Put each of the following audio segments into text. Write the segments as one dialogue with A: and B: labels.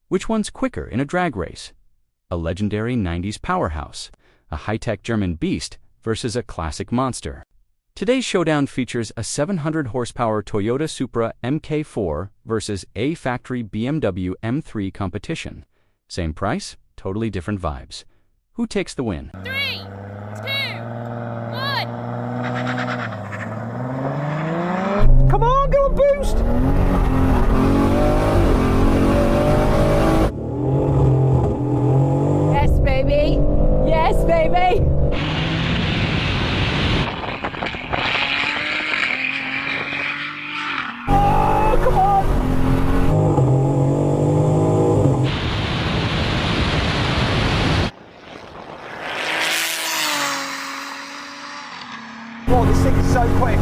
A: Which one's quicker in a drag race? A legendary 90s powerhouse, a high-tech German beast versus a classic monster. Today's showdown features a 700-horsepower Toyota Supra Mk4 versus a factory BMW M3 Competition. Same price, totally different vibes. Who takes the win?
B: 3, 2, 1.
C: Come on, go on, boost!
B: Yes, baby. Yes, baby.
C: Oh, come on! Oh, this thing is so quick.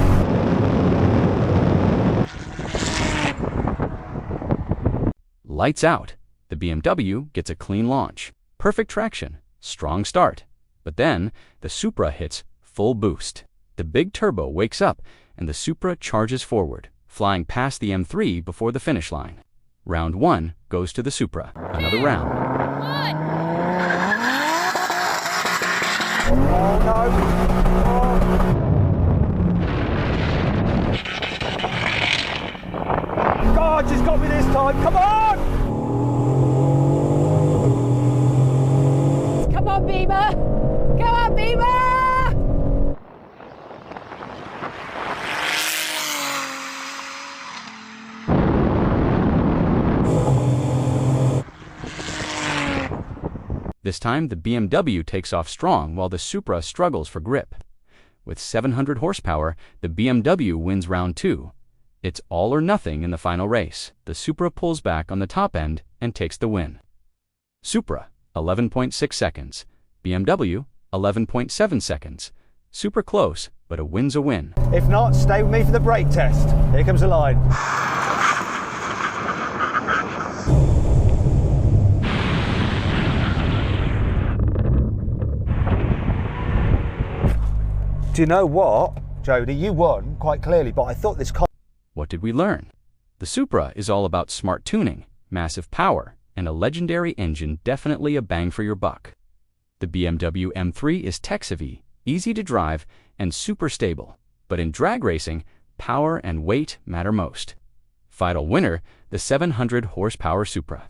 A: Lights out. The BMW gets a clean launch, perfect traction, strong start. But then, the Supra hits full boost. The big turbo wakes up, and the Supra charges forward, flying past the M3 before the finish line. Round 1 goes to the Supra. Another round.
B: 1.
C: Oh, no. Oh. God, she's got me this time. Come on!
B: Come on, Beamer. Come on, Beamer.
A: This time, the BMW takes off strong while the Supra struggles for grip. With 700 horsepower, the BMW wins round 2. It's all or nothing in the final race. The Supra pulls back on the top end and takes the win. Supra, 11.6 seconds. BMW, 11.7 seconds. Super close, but a win's a win.
C: If not, stay with me for the brake test. Here comes the line. Do you know what, Jody? You won quite clearly, but I thought this car...
A: What did we learn? The Supra is all about smart tuning, massive power, and a legendary engine, definitely a bang for your buck. The BMW M3 is tech-savvy, easy to drive, and super stable. But in drag racing, power and weight matter most. Final winner, the 700 horsepower Supra.